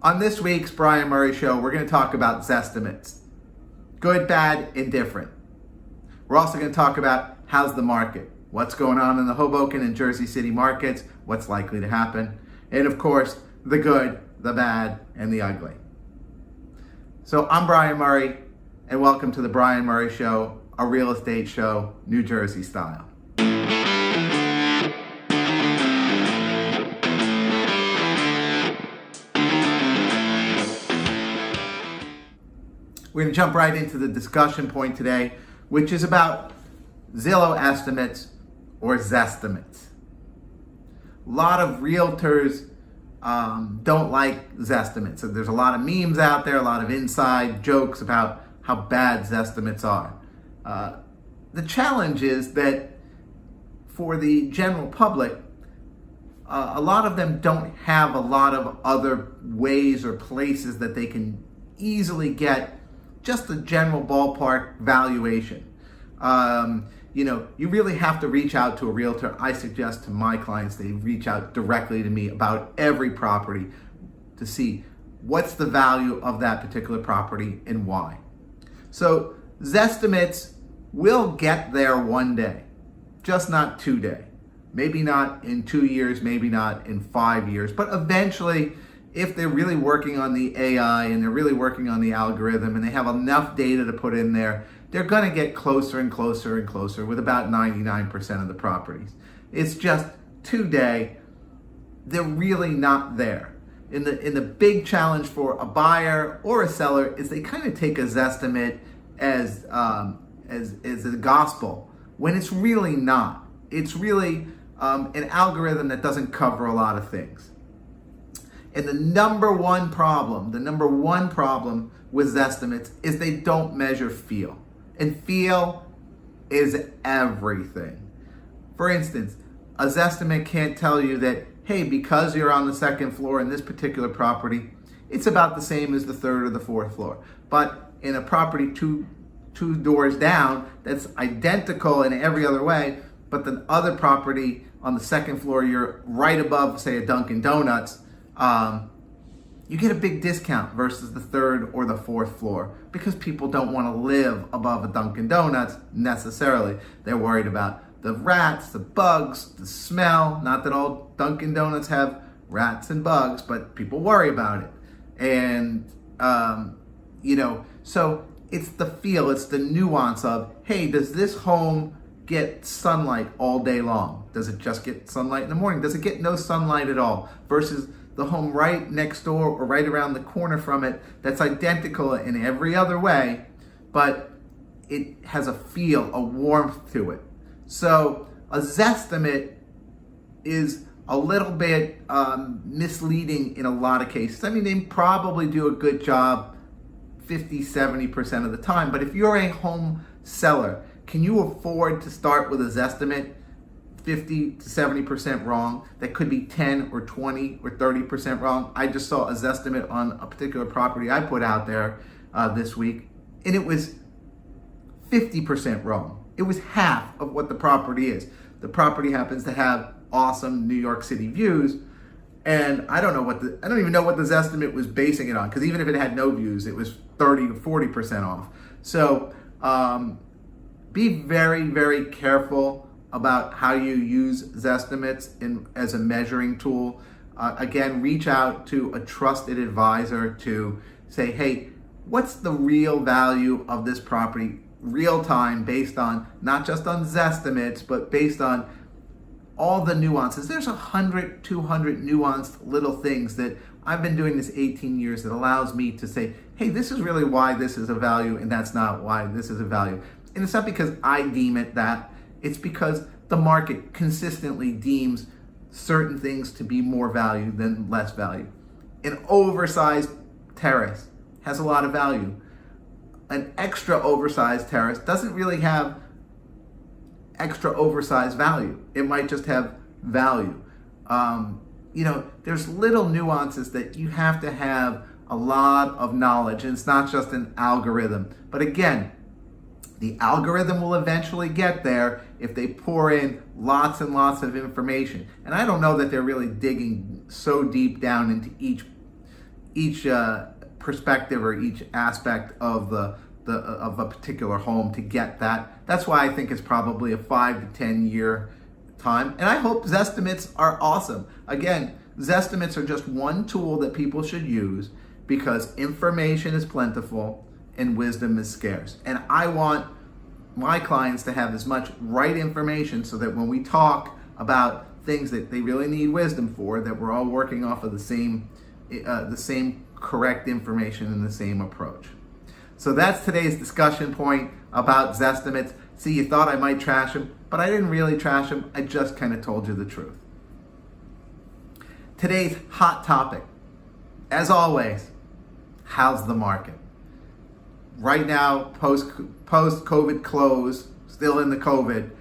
On this week's Brian Murray Show, we're going to talk about Zestimates. Good, bad, indifferent. We're also going to talk about how's the market, what's going on in the Hoboken and Jersey City markets, what's likely to happen, and of course, the good, the bad, and the ugly. So I'm Brian Murray, and welcome to the Brian Murray Show, a real estate show, New Jersey style. We're going to jump right into the discussion point today, which is about Zillow estimates or Zestimates. A lot of realtors don't like Zestimates. So there's a lot of memes out there, a lot of inside jokes about how bad Zestimates are. The challenge is that for the general public, a lot of them don't have a lot of other ways or places that they can easily get just a general ballpark valuation. You really have to reach out to a realtor. I suggest to my clients they reach out directly to me about every property to see what's the value of that particular property and why. So Zestimates will get there one day, just not today. Maybe not in 2 years, maybe not in 5 years, but eventually, if they're really working on the AI and they're really working on the algorithm and they have enough data to put in there, they're going to get closer and closer and closer with about 99% of the properties. It's just today, they're really not there. In the big challenge for a buyer or a seller is they kind of take a Zestimate as a gospel when it's really not. It's really an algorithm that doesn't cover a lot of things. And the number one problem with Zestimates is they don't measure feel. And feel is everything. For instance, a Zestimate can't tell you that, hey, because you're on the second floor in this particular property, it's about the same as the third or the fourth floor. But in a property two doors down that's identical in every other way, but the other property on the second floor, you're right above, say, a Dunkin' Donuts, you get a big discount versus the third or the fourth floor because people don't want to live above a Dunkin' Donuts necessarily. They're worried about the rats, the bugs, the smell. Not that all Dunkin' Donuts have rats and bugs, but people worry about it. And, so it's the feel, it's the nuance of, hey, does this home get sunlight all day long? Does it just get sunlight in the morning? Does it get no sunlight at all? Versus the home right next door or right around the corner from it that's identical in every other way, but it has a feel, a warmth to it. So a Zestimate is a little bit misleading in a lot of cases. I mean, they probably do a good job 50-70% of the time, but if you're a home seller, can you afford to start with a Zestimate 50 to 70% wrong? That could be 10 or 20 or 30% wrong. I just saw a Zestimate on a particular property I put out there this week, and it was 50% wrong. It was half of what the property is. The property happens to have awesome New York City views, and I don't even know what the Zestimate was basing it on, because even if it had no views, it was 30 to 40% off. So be very, very careful about how you use Zestimates as a measuring tool. Again, reach out to a trusted advisor to say, hey, what's the real value of this property real time based on, not just on Zestimates, but based on all the nuances. There's 100, 200 nuanced little things that I've been doing this 18 years that allows me to say, hey, this is really why this is a value and that's not why this is a value. And it's not because I deem it that. It's because the market consistently deems certain things to be more value than less value. An oversized terrace has a lot of value. An extra oversized terrace doesn't really have extra oversized value. It might just have value. There's little nuances that you have to have a lot of knowledge, and it's not just an algorithm. But again, the algorithm will eventually get there if they pour in lots and lots of information. And I don't know that they're really digging so deep down into each perspective or each aspect of of a particular home to get that. That's why I think it's probably a 5 to 10 year time. And I hope Zestimates are awesome. Again, Zestimates are just one tool that people should use because information is plentiful and wisdom is scarce. And I want my clients to have as much right information so that when we talk about things that they really need wisdom for, that we're all working off of the same correct information and the same approach. So that's today's discussion point about Zestimates. See, you thought I might trash them, but I didn't really trash them. I just kind of told you the truth. Today's hot topic, as always, how's the market? Right now, post-COVID close, still in the COVID,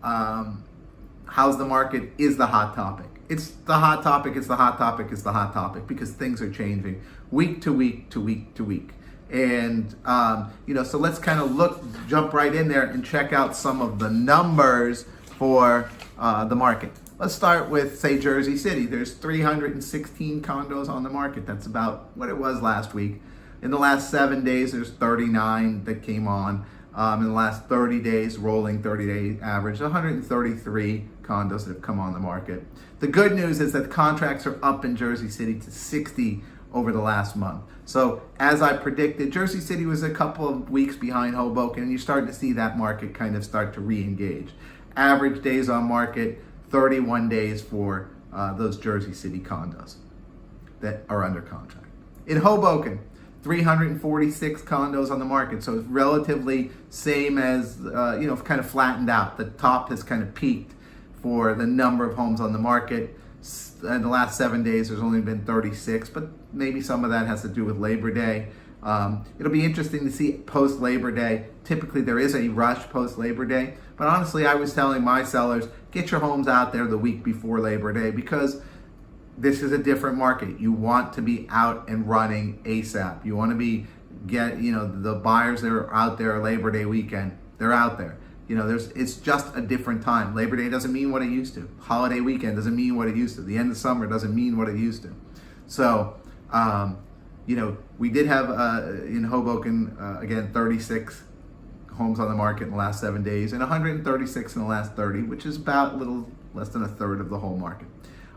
how's the market is the hot topic. It's the hot topic, it's the hot topic, it's the hot topic because things are changing week to week to week to week. And, so let's kind of jump right in there and check out some of the numbers for the market. Let's start with, say, Jersey City. There's 316 condos on the market. That's about what it was last week. In the last 7 days, there's 39 that came on. In the last 30 days, rolling 30-day average, 133 condos that have come on the market. The good news is that contracts are up in Jersey City to 60 over the last month. So as I predicted, Jersey City was a couple of weeks behind Hoboken, and you're starting to see that market kind of start to re-engage. Average days on market, 31 days for those Jersey City condos that are under contract. In Hoboken, 346 condos on the market, so it's relatively same as, kind of flattened out. The top has kind of peaked for the number of homes on the market. In the last 7 days, there's only been 36, but maybe some of that has to do with Labor Day. It'll be interesting to see post-Labor Day. Typically, there is a rush post-Labor Day, but honestly, I was telling my sellers, get your homes out there the week before Labor Day because this is a different market. You want to be out and running ASAP. You want to the buyers that are out there Labor Day weekend, they're out there. It's just a different time. Labor Day doesn't mean what it used to. Holiday weekend doesn't mean what it used to. The end of summer doesn't mean what it used to. So, we did have in Hoboken, again, 36 homes on the market in the last 7 days and 136 in the last 30, which is about a little less than a third of the whole market.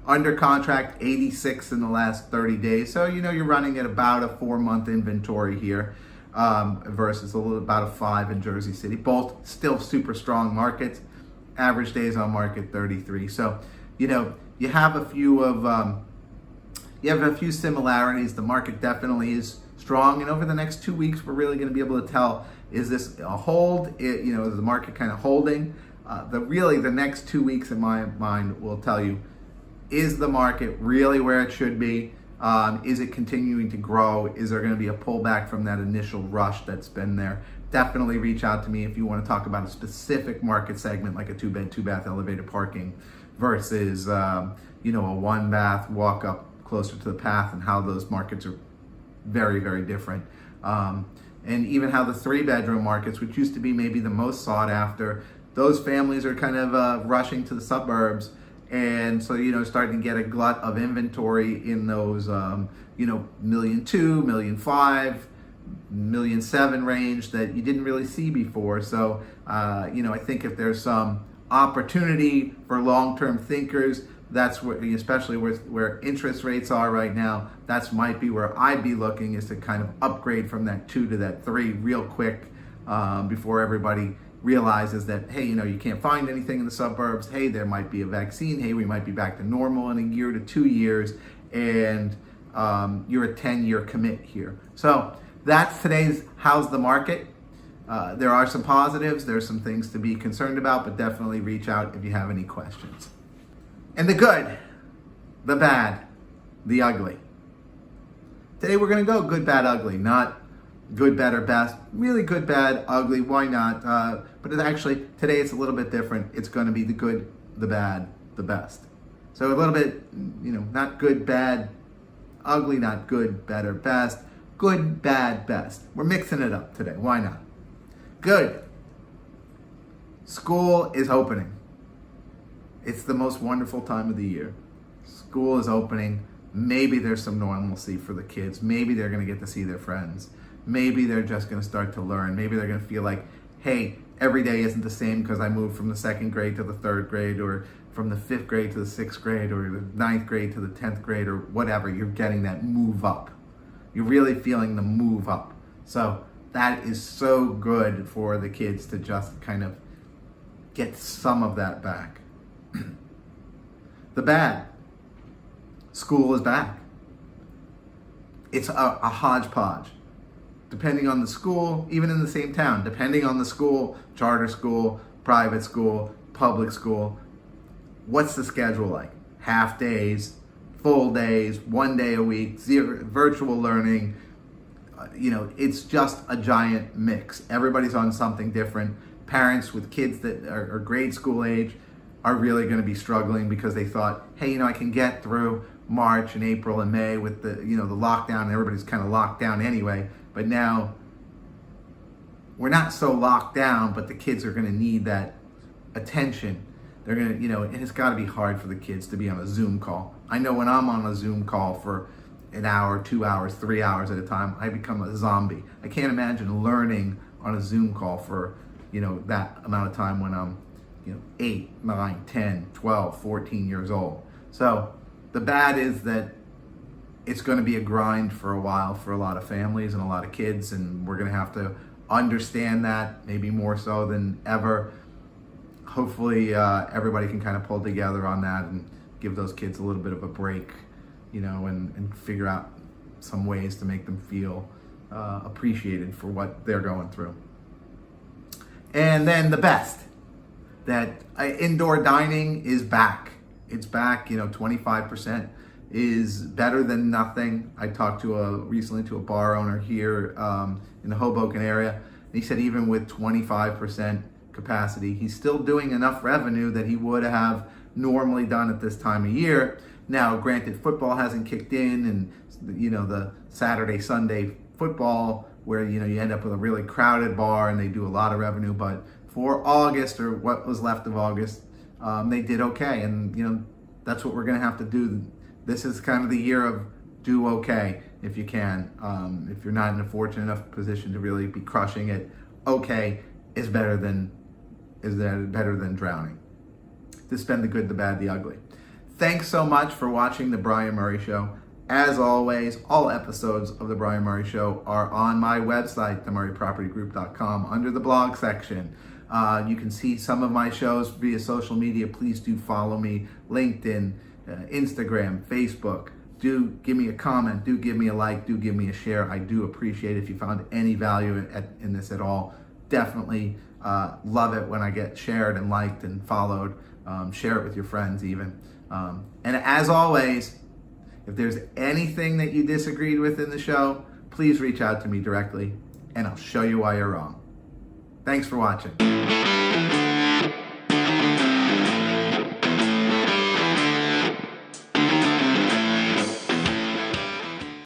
Under contract, 86 in the last 30 days. So, you're running at about a 4-month inventory here versus about a 5 in Jersey City. Both still super strong markets. Average days on market, 33. So, you have a few similarities. The market definitely is strong. And over the next 2 weeks, we're really going to be able to tell, is this a hold? Is the market kind of holding? The next 2 weeks in my mind will tell you, is the market really where it should be? Is it continuing to grow? Is there going to be a pullback from that initial rush that's been there? Definitely reach out to me if you want to talk about a specific market segment like a 2-bed, 2-bath elevated parking versus, a 1-bath walk up closer to the path and how those markets are very, very different. And even how the 3-bedroom markets, which used to be maybe the most sought after, those families are kind of rushing to the suburbs. And so, starting to get a glut of inventory in those, $1.2 million, $1.5 million, $1.7 million range that you didn't really see before. So, I think if there's some opportunity for long-term thinkers, that's where, especially where interest rates are right now, might be where I'd be looking, is to kind of upgrade from that 2 to that 3 real quick before everybody realizes that, hey, you can't find anything in the suburbs. Hey, there might be a vaccine. Hey, we might be back to normal in 1 year to 2 years, and you're a 10-year commit here. So that's today's How's the Market. There are some positives. There's some things to be concerned about, but definitely reach out if you have any questions. And the good, the bad, the ugly. Today we're going to go good, bad, ugly, not good, better, best. Really good, bad, ugly, why not? But today it's a little bit different. It's going to be the good, the bad, the best. So a little bit, not good, bad, ugly, not good, better, best. Good, bad, best. We're mixing it up today. Why not? Good. School is opening. It's the most wonderful time of the year. School is opening. maybe there's some normalcy for the kids. Maybe they're going to get to see their friends. Maybe they're just going to start to learn. Maybe they're going to feel like, hey, every day isn't the same because I moved from the 2nd grade to the 3rd grade, or from the 5th grade to the 6th grade, or the 9th grade to the 10th grade, or whatever. You're getting that move up. You're really feeling the move up. So that is so good for the kids to just kind of get some of that back. The bad, school is back. It's a hodgepodge. Depending on the school, even in the same town, depending on the school, charter school, private school, public school, what's the schedule like? Half days, full days, 1 day a week, virtual learning. It's just a giant mix. Everybody's on something different. Parents with kids that are grade school age are really going to be struggling because they thought, hey, I can get through March and April and May with the lockdown, and everybody's kind of locked down anyway. But now we're not so locked down, but the kids are going to need that attention. They're going to, and it's got to be hard for the kids to be on a Zoom call. I know when I'm on a Zoom call for an hour, 2 hours, 3 hours at a time, I become a zombie. I can't imagine learning on a Zoom call for, that amount of time when I'm, 8, 9, 10, 12, 14 years old. So the bad is that it's going to be a grind for a while for a lot of families and a lot of kids, and we're going to have to understand that, maybe more so than ever. Hopefully everybody can kind of pull together on that and give those kids a little bit of a break, and figure out some ways to make them feel appreciated for what they're going through. And then the best, that indoor dining is back. It's back, 25% is better than nothing. I talked recently to a bar owner here in the Hoboken area. And he said even with 25% capacity, he's still doing enough revenue that he would have normally done at this time of year. Now, granted, football hasn't kicked in, and the Saturday, Sunday football where you end up with a really crowded bar and they do a lot of revenue. But for August, or what was left of August, they did okay, and that's what we're going to have to do. This is kind of the year of do okay if you can. If you're not in a fortunate enough position to really be crushing it, okay is better than drowning. To spend the good, the bad, the ugly. Thanks so much for watching The Brian Murray Show. As always, all episodes of The Brian Murray Show are on my website, themurraypropertygroup.com, under the blog section. You can see some of my shows via social media. Please do follow me, LinkedIn, Instagram, Facebook. Do give me a comment, do give me a like, do give me a share. I do appreciate it. If you found any value in this at all, definitely love it when I get shared and liked and followed. Share it with your friends even. And as always, if there's anything that you disagreed with in the show, please reach out to me directly and I'll show you why you're wrong. Thanks for watching.